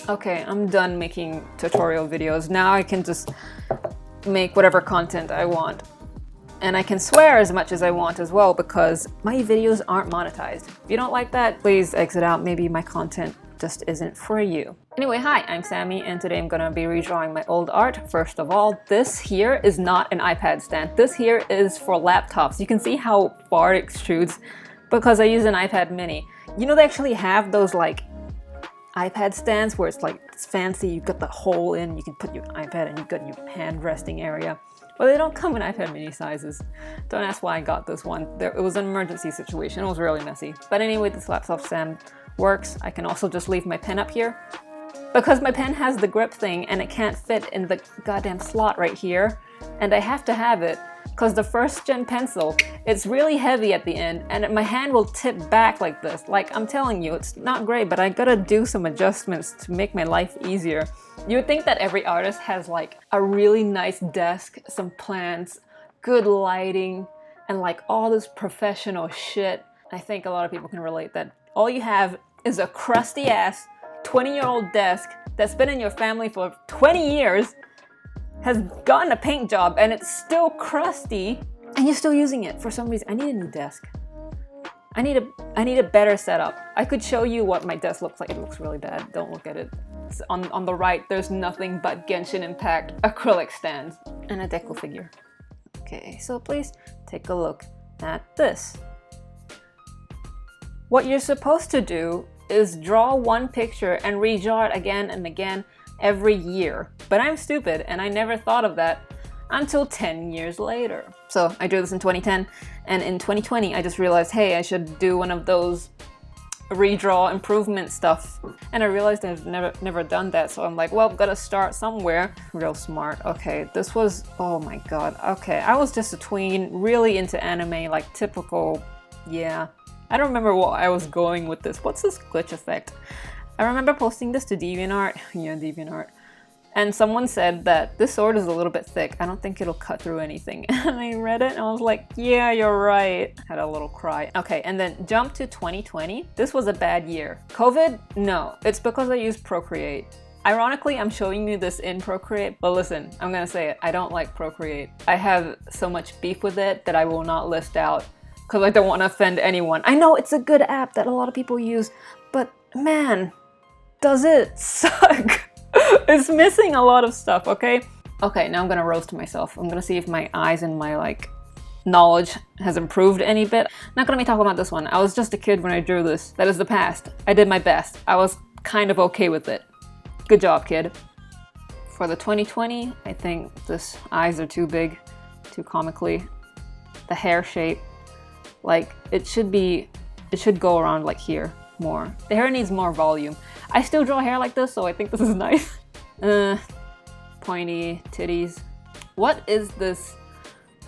Okay, I'm done making tutorial videos. Now I can just make whatever content I want. And I can swear as much as I want as well because my videos aren't monetized. If you don't like that, please exit out. Maybe my content just isn't for you. Anyway, hi, I'm Sammy, and today I'm gonna be redrawing my old art. First of all, this here is not an iPad stand. This here is for laptops. You can see how far it extrudes because I use an iPad mini. You know, they actually have those like iPad stands where it's fancy, you've got the hole in, you can put your iPad and you've got your hand resting area. Well, they don't come in iPad mini sizes. Don't ask why I got this one. It was an emergency situation, it was really messy. But anyway, this laptop stand works. I can also just leave my pen up here. Because my pen has the grip thing and it can't fit in the goddamn slot right here, and I have to have it, because the first gen pencil, it's really heavy at the end and my hand will tip back like this. Like, I'm telling you, it's not great, but I gotta do some adjustments to make my life easier. You would think that every artist has like a really nice desk, some plants, good lighting, and like all this professional shit. I think a lot of people can relate that all you have is a crusty ass 20-year-old desk that's been in your family for 20 years, has gotten a paint job and it's still crusty, and you're still using it for some reason. I need a new desk. I need a better setup. I could show you what my desk looks like. It looks really bad. Don't look at it. It's on the right, there's nothing but Genshin Impact acrylic stands and a deco figure. Okay, so please take a look at this. What you're supposed to do is draw one picture and redraw it again and again every year. But I'm stupid and I never thought of that until 10 years later. So I drew this in 2010, and in 2020 I just realized, hey, I should do one of those redraw improvement stuff. And I realized I've never done that, so I'm like, well, gotta start somewhere. Real smart. Okay, this was, oh my god. Okay, I was just a tween, really into anime, like typical, yeah. I don't remember what I was going with this. What's this glitch effect? I remember posting this to DeviantArt, yeah, DeviantArt, and someone said that this sword is a little bit thick. I don't think it'll cut through anything. And I read it and I was like, yeah, you're right. Had a little cry. Okay, and then jump to 2020. This was a bad year. COVID? No, it's because I used Procreate. Ironically, I'm showing you this in Procreate, but listen, I'm gonna say it. I don't like Procreate. I have so much beef with it that I will not list out because I don't want to offend anyone. I know it's a good app that a lot of people use, but man, does it suck. It's missing a lot of stuff, okay? Okay, now I'm gonna roast myself. I'm gonna see if my eyes and my like knowledge has improved any bit. Not gonna be talking about this one. I was just a kid when I drew this. That is the past. I did my best. I was kind of okay with it. Good job, kid. For the 2020, I think this eyes are too big, too comically. The hair shape, like it should go around like here more. The hair needs more volume. I still draw hair like this, so I think this is nice. Pointy titties. What is this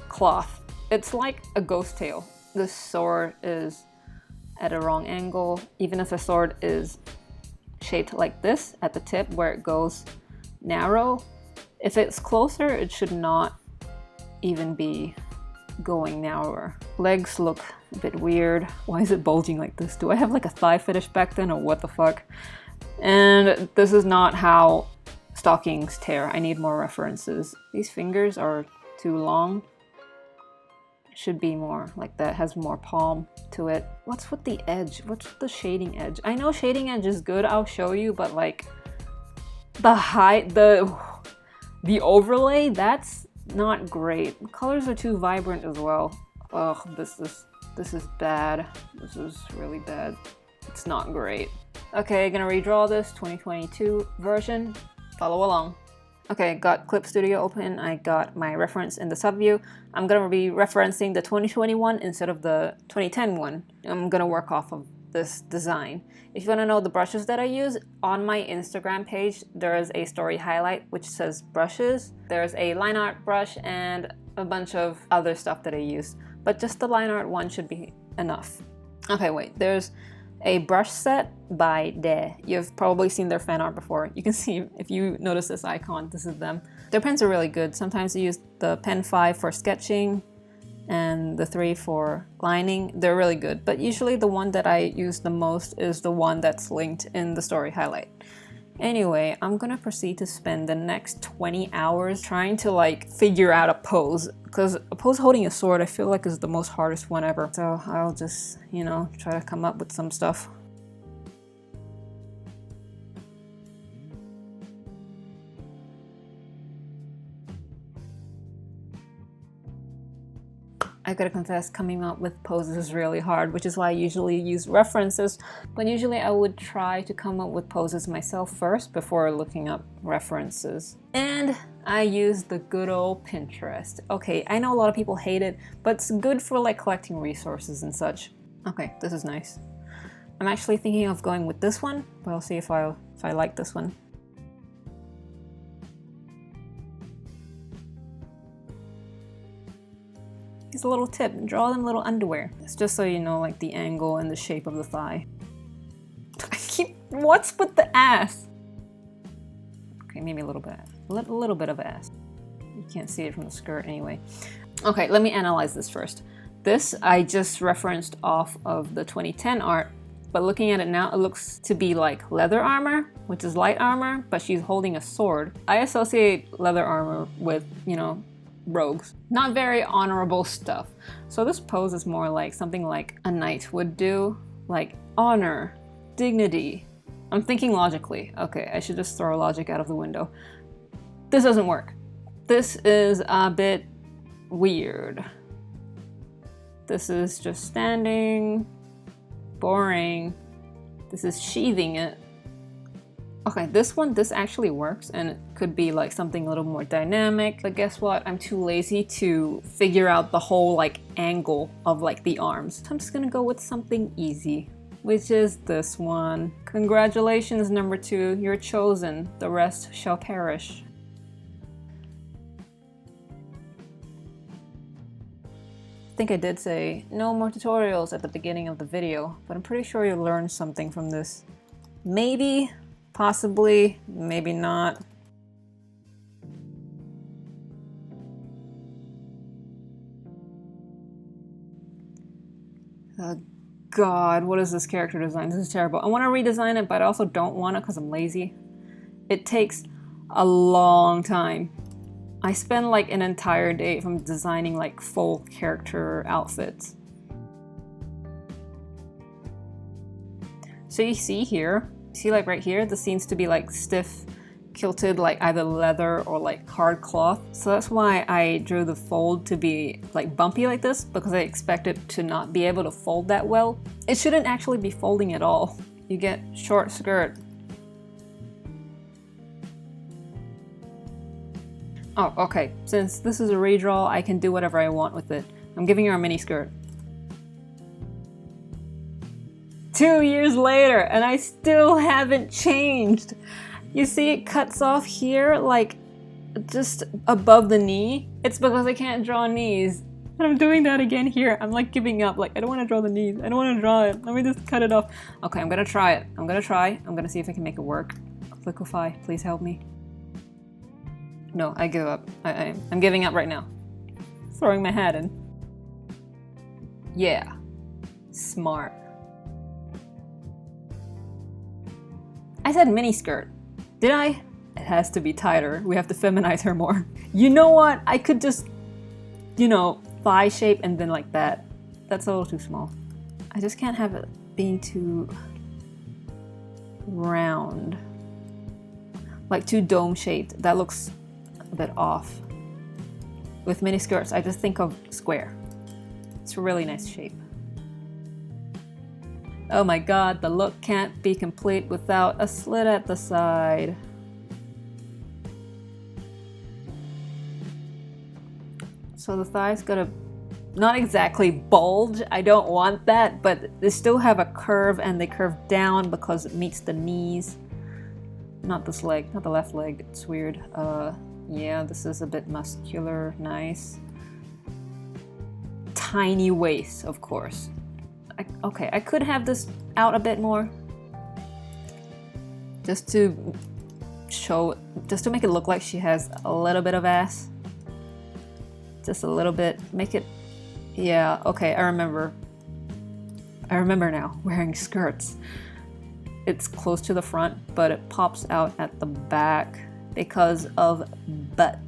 cloth? It's like a ghost tail. This sword is at a wrong angle. Even if the sword is shaped like this at the tip where it goes narrow, if it's closer, it should not even be going narrower. Legs look a bit weird. Why is it bulging like this? Do I have like a thigh fetish back then or what the fuck? And this is not how stockings tear. I need more references. These fingers are too long. It should be more like that, has more palm to it. What's with the edge? What's with the shading edge? I know shading edge is good, I'll show you, but like the height, the overlay, that's not great. Colors are too vibrant as well. Ugh, this is bad. This is really bad. It's not great. Okay, gonna redraw this 2022 version. Follow along. Okay, got Clip Studio open. I got my reference in the subview. I'm gonna be referencing the 2021 instead of the 2010 one. I'm gonna work off of this design. If you want to know the brushes that I use, on my Instagram page there is a story highlight which says brushes. There's a line art brush and a bunch of other stuff that I use, but just the line art one should be enough. Okay, wait, there's a brush set by De. You've probably seen their fan art before. You can see, if you notice this icon, this is them. Their pens are really good. Sometimes they use the Pen 5 for sketching and the 3 for lining. They're really good, but usually the one that I use the most is the one that's linked in the story highlight. Anyway, I'm gonna proceed to spend the next 20 hours trying to like figure out a pose, because a pose holding a sword I feel like is the most hardest one ever. So I'll just, you know, try to come up with some stuff. I gotta confess, coming up with poses is really hard, which is why I usually use references, but usually I would try to come up with poses myself first before looking up references. And I use the good old Pinterest. Okay, I know a lot of people hate it, but it's good for like collecting resources and such. Okay, this is nice. I'm actually thinking of going with this one, but I'll see if I like this one. Here's a little tip, draw them little underwear. It's just so you know like the angle and the shape of the thigh. What's with the ass? Okay, maybe a little bit. A little bit of ass. You can't see it from the skirt anyway. Okay, let me analyze this first. This I just referenced off of the 2010 art, but looking at it now, it looks to be like leather armor, which is light armor, but she's holding a sword. I associate leather armor with, you know, rogues. Not very honorable stuff. So this pose is more like something like a knight would do, like honor, dignity. I'm thinking logically. Okay, I should just throw logic out of the window. This doesn't work. This is a bit weird. This is just standing, boring. This is sheathing it. Okay, this actually works, and it could be like something a little more dynamic, but guess what? I'm too lazy to figure out the whole like angle of like the arms. So I'm just gonna go with something easy, which is this one. Congratulations, number 2, you're chosen. The rest shall perish. I think I did say no more tutorials at the beginning of the video, but I'm pretty sure you learned something from this. Maybe. Possibly, maybe not. Oh God, what is this character design? This is terrible. I want to redesign it, but I also don't want to because I'm lazy. It takes a long time. I spend like an entire day from designing like full character outfits. So you see here, see like right here, this seems to be like stiff, kilted, like either leather or like hard cloth. So that's why I drew the fold to be like bumpy like this, because I expect it to not be able to fold that well. It shouldn't actually be folding at all. You get short skirt. Oh, okay, since this is a redraw, I can do whatever I want with it. I'm giving her a mini skirt. 2 years later, and I still haven't changed. You see it cuts off here, like just above the knee. It's because I can't draw knees. And I'm doing that again here. I'm like giving up, like I don't want to draw the knees. I don't want to draw it. Let me just cut it off. Okay, I'm gonna try it. I'm gonna see if I can make it work. Clickify, please help me. No, I give up. I'm giving up right now. Throwing my hat in. Yeah, smart. I said mini skirt. Did I? It has to be tighter. We have to feminize her more. You know what? I could just, you know, thigh shape and then like that. That's a little too small. I just can't have it being too round. Like too dome shaped. That looks a bit off. With mini skirts, I just think of square. It's a really nice shape. Oh my God, the look can't be complete without a slit at the side. So the thigh's gotta not exactly bulge. I don't want that, but they still have a curve and they curve down because it meets the knees. Not this leg, not the left leg. It's weird. Yeah, this is a bit muscular, nice. Tiny waist, of course. Okay, I could have this out a bit more. Just to make it look like she has a little bit of ass. Just a little bit, make it, yeah, okay, I remember now, wearing skirts. it's close to the front, but it pops out at the back because of butt.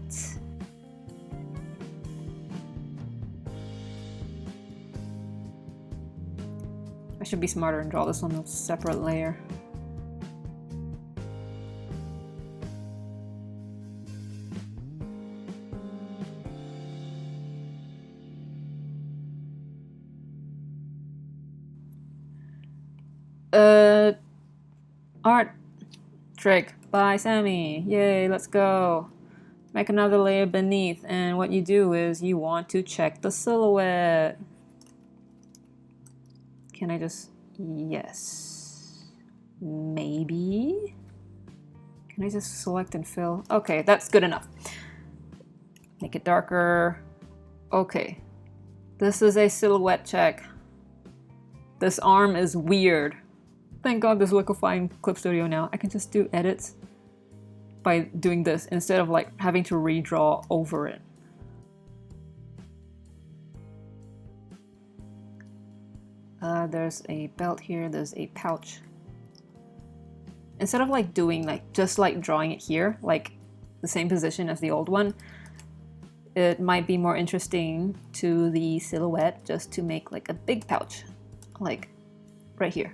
I should be smarter and draw this on a separate layer. Art trick by Sammy. Yay, let's go. Make another layer beneath, and what you do is you want to check the silhouette. Can I just... yes. Maybe? Can I just select and fill? Okay, that's good enough. Make it darker. Okay. This is a silhouette check. This arm is weird. Thank God there's Liquifying Clip Studio now. I can just do edits by doing this instead of like having to redraw over it. There's a belt here, there's a pouch. Instead of like doing like just like drawing it here, like the same position as the old one, it might be more interesting to the silhouette just to make like a big pouch, like right here.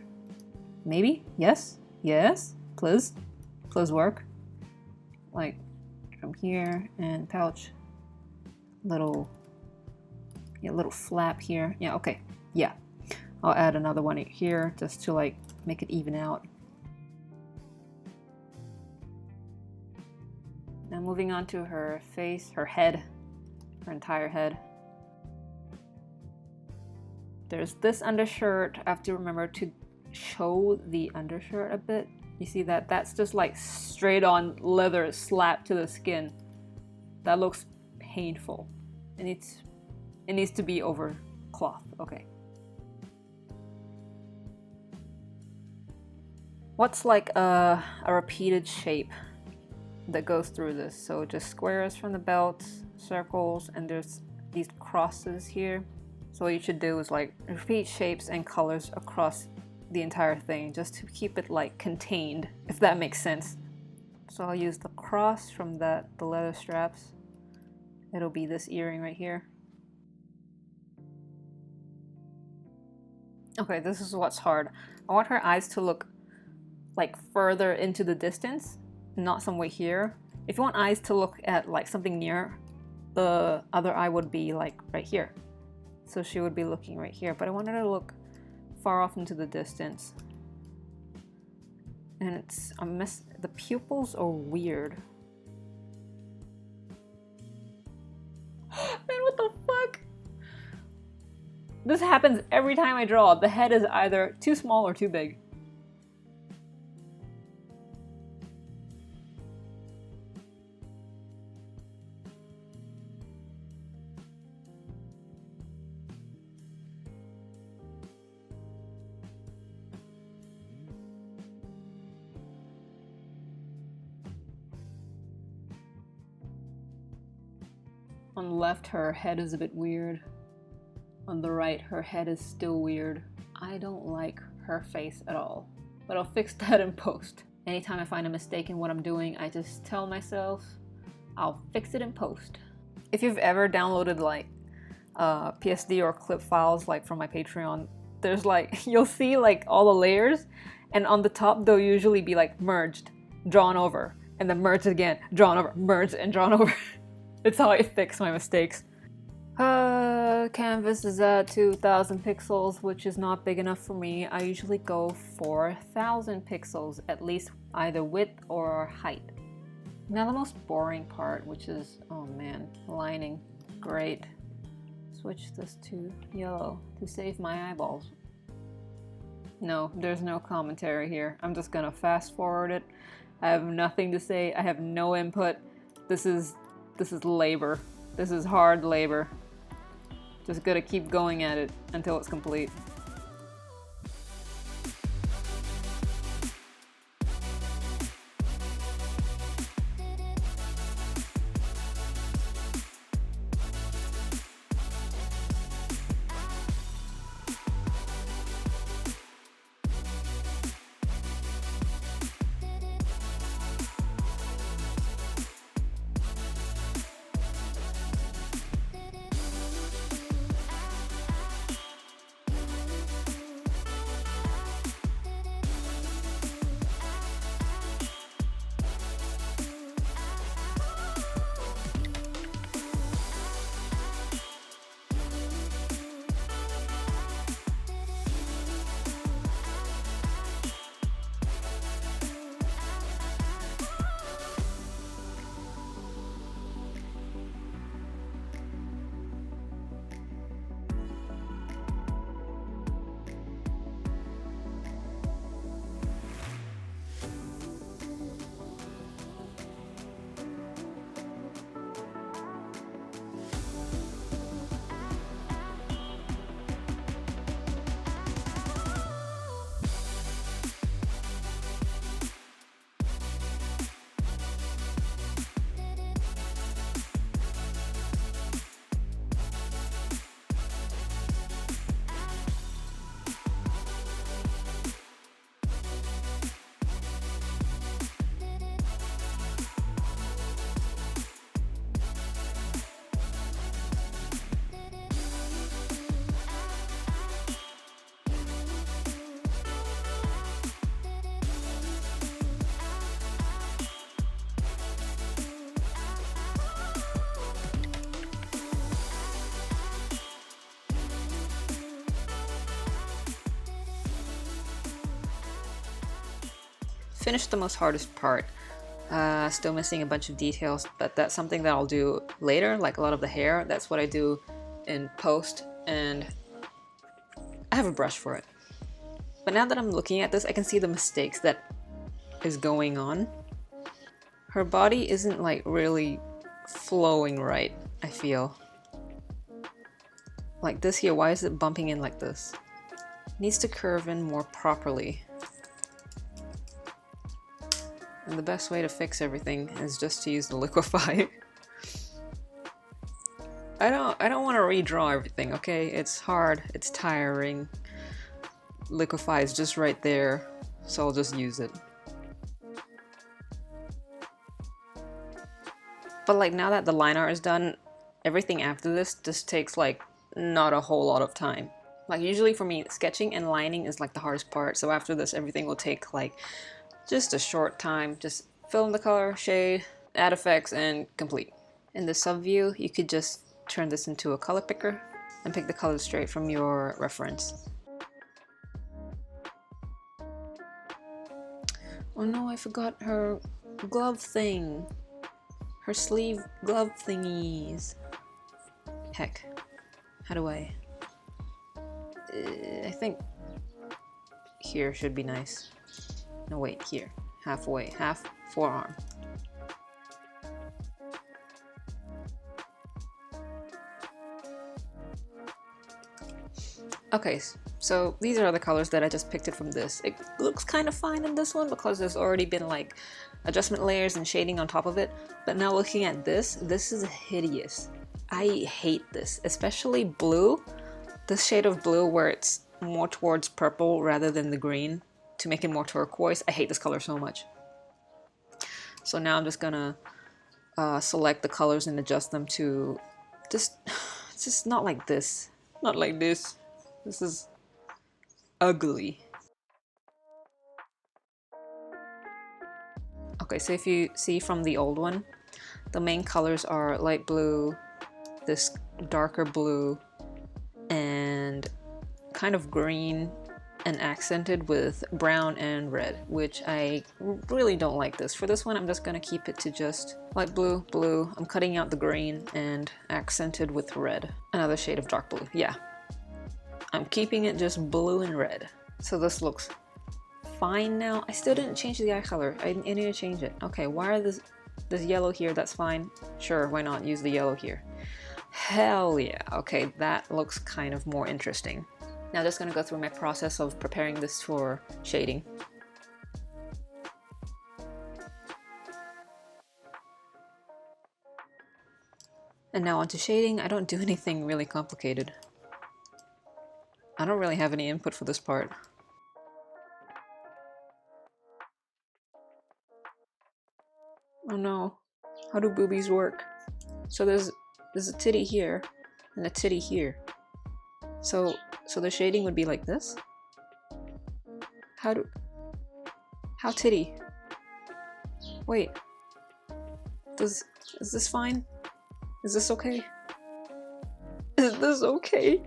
Maybe? Yes? Yes? Please? Please work. Like from here and pouch. Little flap here. Yeah, okay. Yeah. I'll add another one here just to like make it even out. Now moving on to her face, her head, her entire head. There's this undershirt. I have to remember to show the undershirt a bit. You see that? That's just like straight on leather slapped to the skin. That looks painful. It needs to be over cloth. Okay. What's like a repeated shape that goes through this? So just squares from the belt, circles, and there's these crosses here. So what you should do is like repeat shapes and colors across the entire thing just to keep it like contained, if that makes sense. So I'll use the cross from the leather straps. It'll be this earring right here. Okay, this is what's hard. I want her eyes to look like further into the distance, not somewhere here. If you want eyes to look at like something near, the other eye would be like right here. So she would be looking right here, but I want her to look far off into the distance. And the pupils are weird. Man, what the fuck? This happens every time I draw. The head is either too small or too big. On the left, her head is a bit weird. On the right, her head is still weird. I don't like her face at all, but I'll fix that in post. Anytime I find a mistake in what I'm doing, I just tell myself, I'll fix it in post. If you've ever downloaded like PSD or clip files like from my Patreon, there's like, you'll see like all the layers, and on the top they'll usually be like merged, drawn over, and then merged again, drawn over, merged and drawn over. It's how I fix my mistakes. Canvas is at 2000 pixels, which is not big enough for me. I usually go for 1000 pixels, at least either width or height. Now the most boring part, which is, oh man, lining. Great. Switch this to yellow to save my eyeballs. No, there's no commentary here. I'm just gonna fast forward it. I have nothing to say. I have no input. This is labor. This is hard labor. Just gotta keep going at it until it's complete. finished the most hardest part. Still missing a bunch of details, but that's something that I'll do later, like a lot of the hair. That's what I do in post, and I have a brush for it. But now that I'm looking at this, I can see the mistakes that is going on. Her body isn't like really flowing right, I feel. Like this here, why is it bumping in like this? It needs to curve in more properly. And the best way to fix everything is just to use the Liquify. I don't want to redraw everything, okay? It's hard, it's tiring. Liquify is just right there, so I'll just use it. But like now that the line art is done, everything after this just takes like not a whole lot of time. Like usually for me, sketching and lining is like the hardest part, so after this everything will take like just a short time. Just fill in the color, shade, add effects, and complete. In the sub view, you could just turn this into a color picker and pick the colors straight from your reference. Oh no, I forgot her glove thing. Her sleeve glove thingies. Heck. How do I think here should be nice. No, wait, here. Halfway. Half forearm. Okay, so these are the colors that I just picked it from this. It looks kind of fine in this one because there's already been like adjustment layers and shading on top of it. But now looking at this is hideous. I hate this, especially blue. This shade of blue where it's more towards purple rather than the green to make it more turquoise. I hate this color so much. So now I'm just gonna select the colors and adjust them to just not like this. Not like this. This is ugly. Okay, so if you see from the old one, the main colors are light blue, this darker blue, and kind of green and accented with brown and red, which I really don't like this. For this one, I'm just gonna keep it to just light blue, blue. I'm cutting out the green and accented with red. Another shade of dark blue, yeah. I'm keeping it just blue and red. So this looks fine now. I still didn't change the eye color. I need to change it. Okay, why are this yellow here? That's fine. Sure, why not use the yellow here? Hell yeah. Okay, that looks kind of more interesting. Now just gonna go through my process of preparing this for shading. And now onto shading. I don't do anything really complicated. I don't really have any input for this part. Oh no, how do boobies work? So there's a titty here and a titty here. So the shading would be like this? How titty? Wait. Is this fine? Is this okay? Is this okay?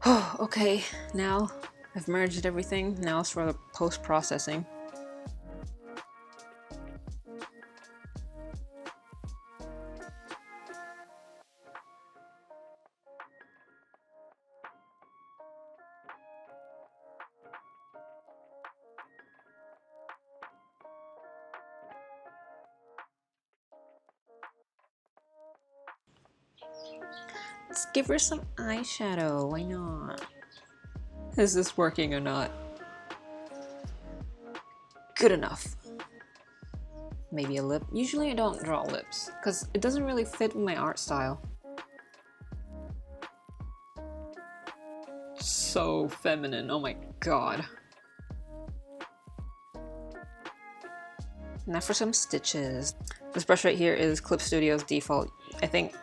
Oh, okay, now I've merged everything. Now it's for the post-processing. Let's give her some eyeshadow, why not? Is this working or not? Good enough. Maybe a lip. Usually I don't draw lips, because it doesn't really fit with my art style. So feminine, oh my god. Now for some stitches. This brush right here is Clip Studio's default. I think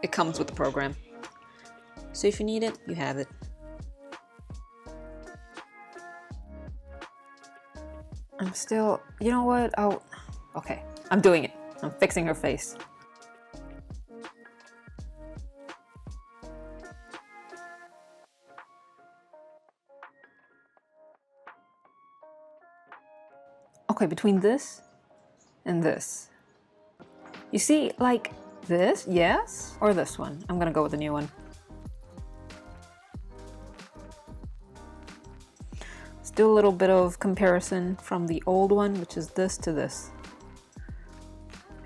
it comes with the program. So if you need it, you have it. I'm I'm still, you know what? Oh, okay. I'm doing it. I'm fixing her face. Okay, between this and this. You see, like this, yes? Or this one? I'm gonna go with the new one. Let's do a little bit of comparison from the old one, which is this to this.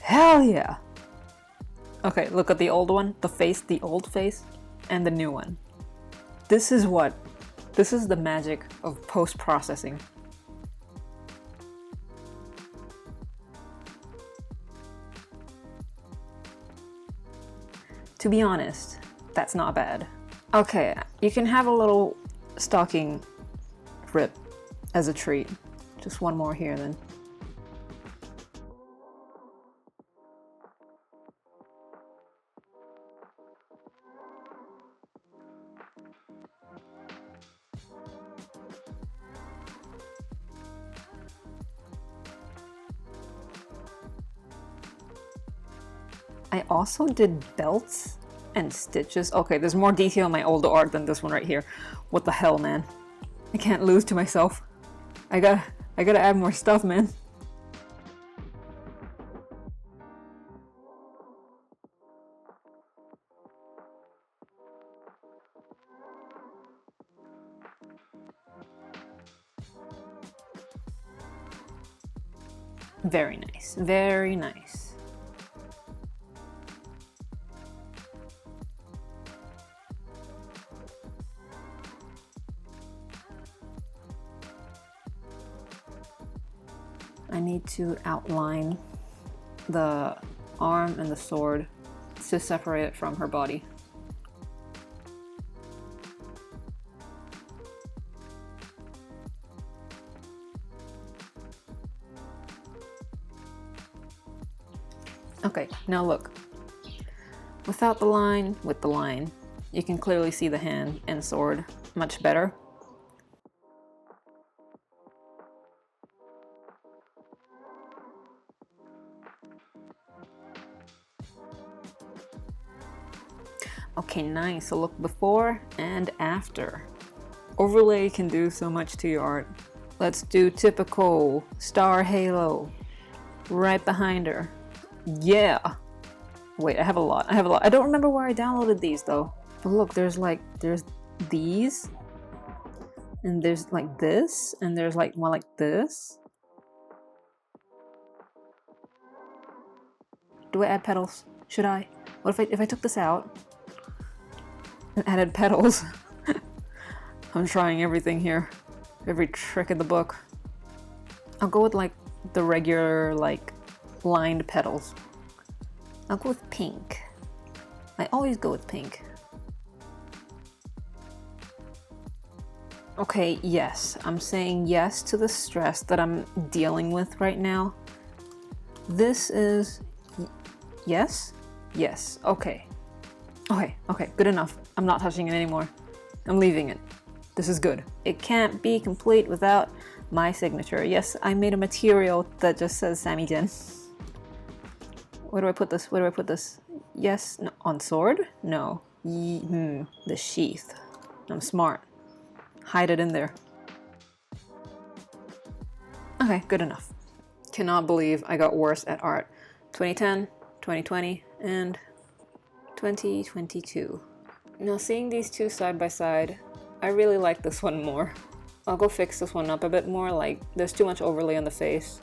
Hell yeah! Okay, look at the old one, the face, the old face, and the new one. This is the magic of post-processing. To be honest, that's not bad. Okay, you can have a little stocking rip as a treat. Just one more here then. I also did belts and stitches. Okay, there's more detail in my older art than this one right here. What the hell, man? I can't lose to myself. I gotta add more stuff, man. Very nice, very nice. I need to outline the arm and the sword to separate it from her body. Okay, now look. Without the line, with the line, you can clearly see the hand and sword much better. Okay, nice. So look before and after. Overlay can do so much to your art. Let's do typical star halo right behind her. Yeah. Wait, I have a lot. I don't remember where I downloaded these though. But look, there's these, and there's like this, and there's like one like this. Do I add petals? Should I? What if I took this out and added petals? I'm trying everything here. Every trick in the book. I'll go with like the regular like lined petals. I'll go with pink. I always go with pink. Okay, yes. I'm saying yes to the stress that I'm dealing with right now. This is... yes? Yes. Okay. Okay, good enough. I'm not touching it anymore. I'm leaving it. This is good. It can't be complete without my signature. Yes, I made a material that just says Sammy Jen. Where do I put this? Where do I put this? Yes, no, on sword? No. The sheath. I'm smart. Hide it in there. Okay, good enough. Cannot believe I got worse at art. 2010, 2020, and 2022. Now seeing these two side by side, I really like this one more. I'll go fix this one up a bit more, like there's too much overlay on the face.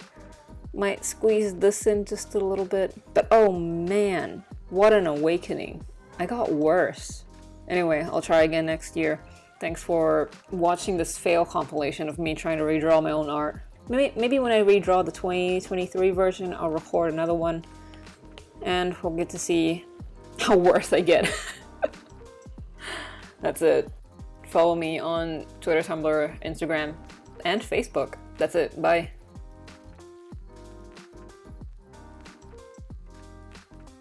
Might squeeze this in just a little bit, but oh man, what an awakening. I got worse. Anyway, I'll try again next year. Thanks for watching this fail compilation of me trying to redraw my own art. Maybe when I redraw the 2023 version, I'll record another one and we'll get to see how worse I get. That's it. Follow me on Twitter, Tumblr, Instagram, and Facebook. That's it. Bye.